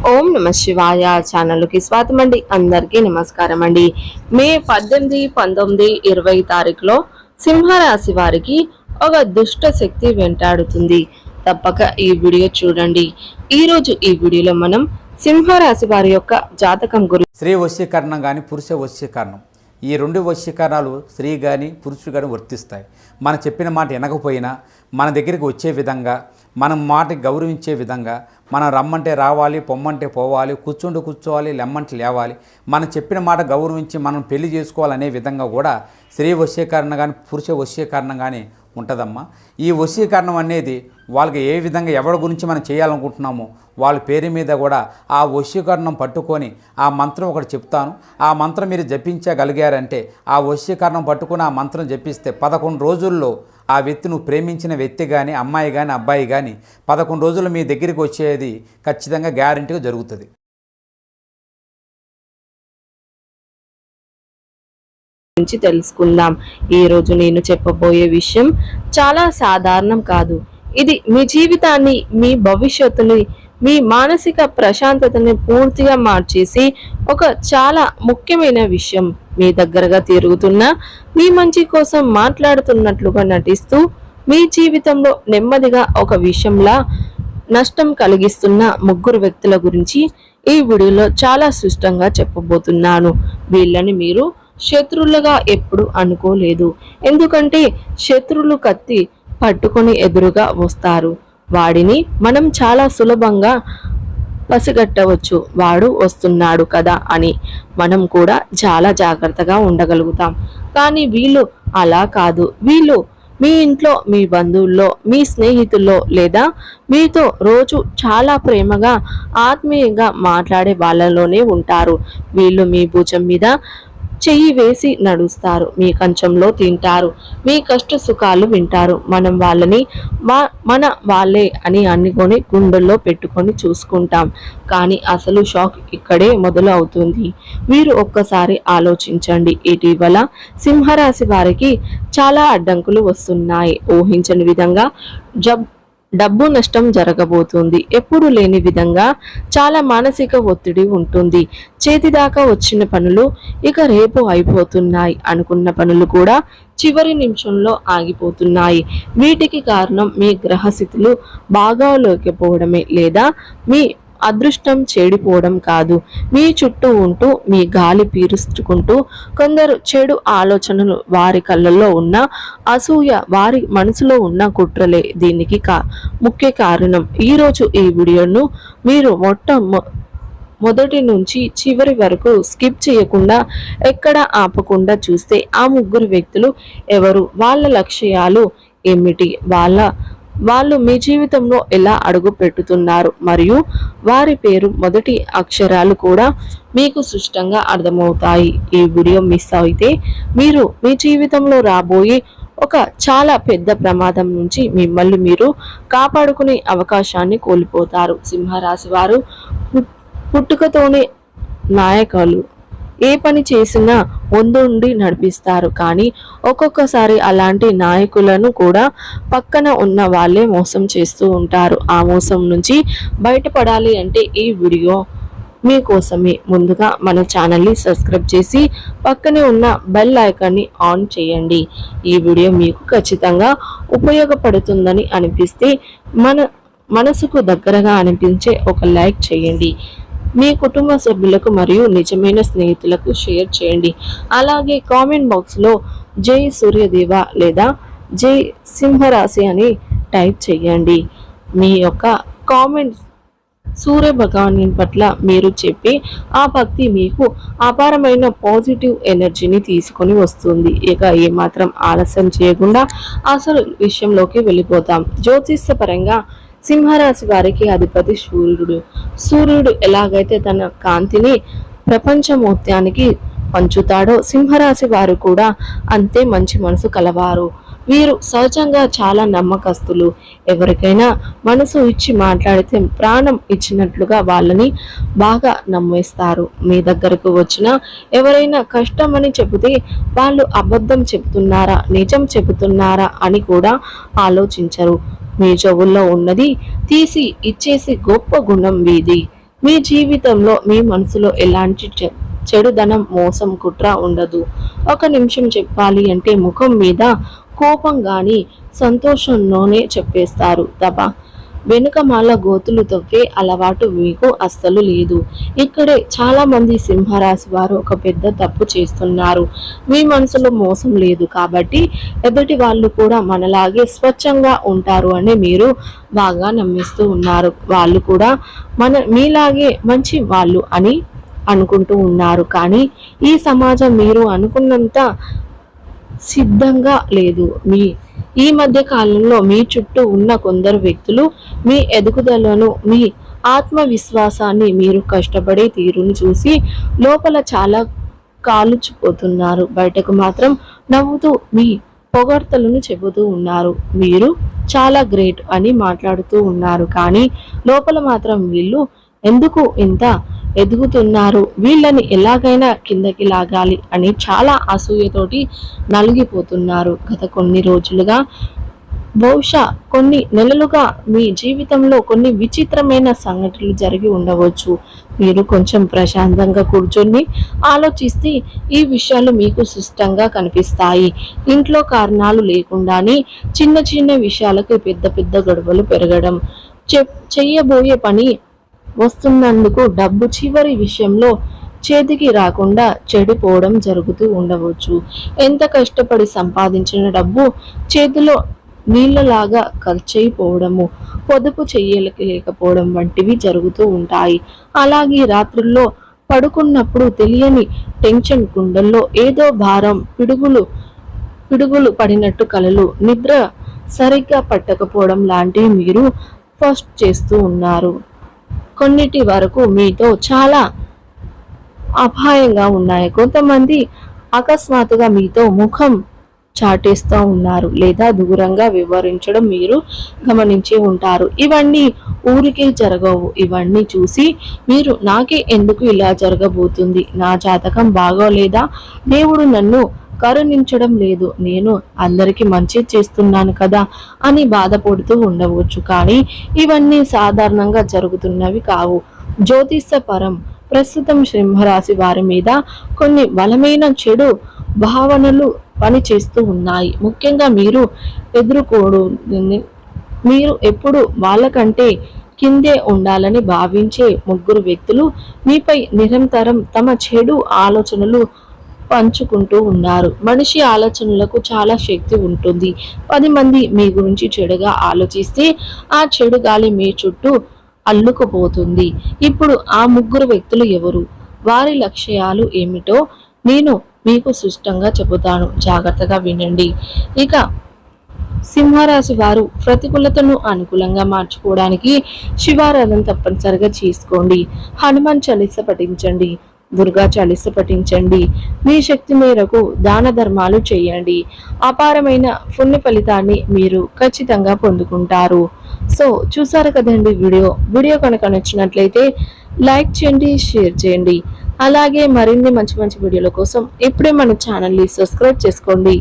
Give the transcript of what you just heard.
ఓం నమ శివాయ ఛానల్కి స్వాగతం అండి. అందరికీ నమస్కారం అండి. మే 18, 19, 20 తారీఖులో సింహరాశి వారికి ఒక దుష్ట శక్తి వెంటాడుతుంది. తప్పక ఈ వీడియో చూడండి. ఈరోజు ఈ వీడియోలో మనం సింహరాశి వారి యొక్క జాతకం గురించి, స్త్రీ వశీకరణం కానీ పురుష వశీకరణం, ఈ రెండు వశీకరణాలు స్త్రీ కానీ పురుషుడు కానీ వర్తిస్తాయి. మనం చెప్పిన మాట వినకపోయినా మన దగ్గరికి వచ్చే విధంగా, మనం మాటకి గౌరవించే విధంగా, మనం రమ్మంటే రావాలి, పొమ్మంటే పోవాలి, కూర్చోవాలి, లెమ్మంటే లేవాలి, మనం చెప్పిన మాట గౌరవించి మనం పెళ్లి చేసుకోవాలనే విధంగా కూడా స్త్రీ వశీకరణ కానీ పురుష వశీకరణ కానీ ఉంటుందమ్మా. ఈ వశీకరణం అనేది వాళ్ళకి ఏ విధంగా ఎవరి గురించి మనం చేయాలనుకుంటున్నామో వాళ్ళ పేరు మీద కూడా ఆ వశీకరణం పట్టుకొని ఆ మంత్రం ఒకటి చెప్తాను. ఆ మంత్రం మీరు జపించగలిగారంటే, ఆ వశీకరణం పట్టుకొని ఆ మంత్రం జపిస్తే 11 రోజుల్లో ఆ వ్యక్తి, నువ్వు ప్రేమించిన వ్యక్తి కానీ, అమ్మాయి కానీ, అబ్బాయి కానీ 11 రోజులు మీ దగ్గరికి వచ్చేది ఖచ్చితంగా గ్యారెంటీగా జరుగుతుంది. తెలుసుకుందాం. ఈ రోజు నేను చెప్పబోయే విషయం చాలా సాధారణం కాదు. ఇది మీ జీవితాన్ని, మీ భవిష్యత్తుని, మీ మానసిక ప్రశాంతతని పూర్తిగా మార్చేసి ఒక చాలా ముఖ్యమైన విషయం. మీ దగ్గరగా తిరుగుతున్న, మీ మంచి కోసం మాట్లాడుతున్నట్లుగా నటిస్తూ మీ జీవితంలో నెమ్మదిగా ఒక విషయంలా నష్టం కలిగిస్తున్న 3 వ్యక్తుల గురించి ఈ వీడియోలో చాలా స్పష్టంగా చెప్పబోతున్నాను. వీళ్ళని మీరు శత్రువులుగా ఎప్పుడు అనుకోలేదు. ఎందుకంటే శత్రువులు కత్తి పట్టుకొని ఎదురుగా వస్తారు. వాడిని మనం చాలా సులభంగా పసిగట్టవచ్చు. వాడు వస్తున్నాడు కదా అని మనం కూడా చాలా జాగ్రత్తగా ఉండగలుగుతాం. కానీ వీళ్ళు అలా కాదు. వీళ్ళు మీ ఇంట్లో, మీ బంధువుల్లో, మీ స్నేహితుల్లో లేదా మీతో రోజు చాలా ప్రేమగా, ఆత్మీయంగా మాట్లాడే వాళ్ళలోనే ఉంటారు. వీళ్ళు మీ భుజం మీద చెయ్యి వేసి నడుస్తారు, మీ కంచంలో తింటారు, మీ కష్ట సుఖాలు వింటారు. మనం వాళ్ళని మన వాళ్ళే అని అనుకొని గుండెల్లో పెట్టుకొని చూసుకుంటాం. కానీ అసలు షాక్ ఇక్కడే మొదలు అవుతుంది. మీరు ఒక్కసారి ఆలోచించండి. ఇటీవల సింహరాశి వారికి చాలా అడ్డంకులు వస్తున్నాయి. ఊహించని విధంగా డబ్బు నష్టం జరగబోతుంది. ఎప్పుడు లేని విధంగా చాలా మానసిక ఒత్తిడి ఉంటుంది. చేతిదాకా వచ్చిన పనులు ఇక రేపు అయిపోతున్నాయి. అనుకున్న పనులు కూడా చివరి నిమిషంలో ఆగిపోతున్నాయి. వీటికి కారణం మీ గ్రహస్థితులు బాగోలేకపోవడమే లేదా మీ అదృష్టం చెడిపోవడం కాదు. మీ చుట్టూ ఉంటూ మీ గాలి పీల్చుకుంటూ కొందరు చెడు ఆలోచనలు, వారి కళ్ళల్లో ఉన్న అసూయ, వారి మనసులో ఉన్న కుట్రలే దీనికి ముఖ్య కారణం. ఈరోజు ఈ వీడియోను మీరు మొదటి నుంచి చివరి వరకు స్కిప్ చేయకుండా, ఎక్కడ ఆపకుండా చూస్తే ఆ 3 వ్యక్తులు ఎవరు, వాళ్ళ లక్ష్యాలు ఏమిటి, వాళ్ళు మీ జీవితంలో ఎలా అడుగు పెట్టుతున్నారు, మరియు వారి పేరు మొదటి అక్షరాలు కూడా మీకు స్పష్టంగా అర్థమవుతాయి. ఈ వీడియో మిస్ అయితే మీరు మీ జీవితంలో రాబోయే ఒక చాలా పెద్ద ప్రమాదం నుంచి మిమ్మల్ని మీరు కాపాడుకునే అవకాశాన్ని కోల్పోతారు. సింహరాశి వారు పుట్టుకతోనే నాయకులు. ఏ పని చేసినా ముందుండి నడిపిస్తారు. కానీ ఒక్కొక్కసారి అలాంటి నాయకులను కూడా పక్కన ఉన్న వాళ్ళే మోసం చేస్తూ ఉంటారు. ఆ మోసం నుంచి బయటపడాలి అంటే ఈ వీడియో మీకోసమే. ముందుగా మన ఛానల్ని సబ్స్క్రైబ్ చేసి పక్కనే ఉన్న బెల్ ఐకాన్ని ఆన్ చేయండి. ఈ వీడియో మీకు ఖచ్చితంగా ఉపయోగపడుతుందని అనిపిస్తే మనసుకు దగ్గరగా అనిపించే ఒక లైక్ చేయండి. మీ కుటుంబ సభ్యులకు మరియు నిజమైన స్నేహితులకు షేర్ చేయండి. అలాగే కామెంట్ బాక్స్లో జై సూర్యదేవ లేదా జై సింహరాశి అని టైప్ చేయండి. మీ యొక్క కామెంట్స్ సూర్య భగవాను పట్ల మీరు చెప్పి ఆ భక్తి మీకు అపారమైన పాజిటివ్ ఎనర్జీని తీసుకొని వస్తుంది. ఇక ఏమాత్రం ఆలస్యం చేయకుండా అసలు విషయంలోకి వెళ్ళిపోతాం. జ్యోతిష్య పరంగా సింహరాశి వారికి అధిపతి సూర్యుడు ఎలాగైతే తన కాంతిని ప్రపంచ మొత్తానికి పంచుతాడో, సింహరాశి వారు కూడా అంతే మంచి మనసు కలవారు. వీరు సహజంగా చాలా నమ్మకస్తులు. ఎవరికైనా మనసు ఇచ్చి మాట్లాడితే ప్రాణం ఇచ్చినట్లుగా వాళ్ళని బాగా నమ్మేస్తారు. మీ దగ్గరకు వచ్చిన ఎవరైనా కష్టమని చెబితే వాళ్ళు అబద్ధం చెబుతున్నారా, నిజం చెబుతున్నారా అని కూడా ఆలోచించరు. మీ చెవుల్లో ఉన్నది తీసి ఇచ్చేసి గొప్ప గుణం వీది. మీ జీవితంలో మీ మనసులో ఎలాంటి చెడుదనం, మోసం, కుట్ర ఉండదు. ఒక నిమిషం చెప్పాలి అంటే ముఖం మీద కోపం గాని సంతోషంలోనే చెప్పేస్తారు తప్ప వెనుకమాల గోతులు తవ్వే అలవాటు మీకు అస్సలు లేదు. ఇక్కడే చాలా మంది సింహరాశి వారు ఒక పెద్ద తప్పు చేస్తున్నారు. మీ మనసులో మోసం లేదు కాబట్టి ఎదుటి వాళ్ళు కూడా మనలాగే స్వచ్ఛంగా ఉంటారు అని మీరు బాగా నమ్మిస్తూ ఉన్నారు. వాళ్ళు కూడా మీలాగే మంచి వాళ్ళు అని అనుకుంటూ ఉన్నారు. కానీ ఈ సమాజం మీరు అనుకున్నంత సిద్ధంగా లేదు. ఈ మధ్య కాలంలో మీ చుట్టూ ఉన్న కొందరు వ్యక్తులు మీ ఎదుగుదలను, మీ ఆత్మవిశ్వాసాన్ని, మీరు కష్టపడే తీరును చూసి లోపల చాలా కాలుచిపోతున్నారు. బయటకు మాత్రం నవ్వుతూ మీ పొగడ్తలను చెబుతూ ఉన్నారు. మీరు చాలా గ్రేట్ అని మాట్లాడుతూ ఉన్నారు. కానీ లోపల మాత్రం వీళ్ళు ఎందుకు ఇంత ఎదుగుతున్నారు, వీళ్ళని ఎలాగైనా కిందకి లాగాలి అని చాలా అసూయతోటి నలిగిపోతున్నారు. గత కొన్ని రోజులుగా, బహుశా కొన్ని నెలలుగా మీ జీవితంలో కొన్ని విచిత్రమైన సంఘటనలు జరిగి ఉండవచ్చు. మీరు కొంచెం ప్రశాంతంగా కూర్చొని ఆలోచిస్తే ఈ విషయాలు మీకు స్పష్టంగా కనిపిస్తాయి. ఇంట్లో కారణాలు లేకుండానే చిన్న చిన్న విషయాలకు పెద్ద పెద్ద గొడవలు పెరగడం, చెయ్యబోయే పని వస్తున్నందుకు డబ్బు చివరి విషయంలో చేతికి రాకుండా చెడిపోవడం జరుగుతూ ఉండవచ్చు. ఎంత కష్టపడి సంపాదించిన డబ్బు చేతిలో నీళ్ళలాగా ఖర్చయిపోవడము, పొదుపు లేకపోవడం వంటివి జరుగుతూ ఉంటాయి. అలాగే రాత్రుల్లో పడుకున్నప్పుడు తెలియని టెన్షన్, గుండెల్లో ఏదో భారం, పిడుగులు పడినట్టు కలలు, నిద్ర సరిగ్గా పట్టకపోవడం లాంటివి మీరు ఫస్ట్ చేస్తూ ఉన్నారు. కొన్నిటి వరకు మీతో చాలా అపాయంగా ఉన్నాయి. కొంతమంది అకస్మాత్తుగా మీతో ముఖం చాటేస్తూ ఉన్నారు లేదా దూరంగా వివరించడం మీరు గమనించి ఉంటారు. ఇవన్నీ ఊరికే జరగవు. ఇవన్నీ చూసి మీరు నాకే ఎందుకు ఇలా జరగబోతుంది, నా జాతకం బాగోలేదా, దేవుడు నన్ను కరుణించడం లేదు, నేను అందరికీ మంచి చేస్తున్నాను కదా అని బాధపడుతూ ఉండవచ్చు. కానీ ఇవన్నీ సాధారణంగా జరుగుతున్నవి కావు. జ్యోతిషపరం ప్రస్తుతం సింహరాశి వారి మీద కొన్ని బలమైన చెడు భావనలు పనిచేస్తూ ఉన్నాయి. ముఖ్యంగా మీరు ఎప్పుడు వాళ్ళకంటే కిందే ఉండాలని భావించే ముగ్గురు వ్యక్తులు మీపై నిరంతరం తమ చెడు ఆలోచనలు పంచుకుంటూ ఉన్నారు. మనిషి ఆలోచనలకు చాలా శక్తి ఉంటుంది. 10 మంది మీ గురించి చెడుగా ఆలోచిస్తే ఆ చెడు గాలి మీ చుట్టూ అల్లుకుపోతుంది. ఇప్పుడు ఆ ముగ్గురు వ్యక్తులు ఎవరు, వారి లక్ష్యాలు ఏమిటో నేను మీకు స్పష్టంగా చెబుతాను, జాగ్రత్తగా వినండి. ఇక సింహరాశి వారు ప్రతికూలతను అనుకూలంగా మార్చుకోవడానికి శివారాధన తప్పనిసరిగా చేసుకోండి. హనుమాన్ చాలీస పఠించండి, దుర్గా చాలీస పఠించండి. మీ శక్తి మేరకు దాన ధర్మాలు చేయండి. అపారమైన పుణ్య ఫలితాన్ని మీరు ఖచ్చితంగా పొందుకుంటారు. సో చూసారు కదండి వీడియో కనుక నచ్చినట్లయితే లైక్ చేయండి, షేర్ చేయండి. అలాగే మరిన్ని మంచి మంచి వీడియోల కోసం ఇప్పుడే మన ఛానల్ని సబ్స్క్రైబ్ చేసుకోండి.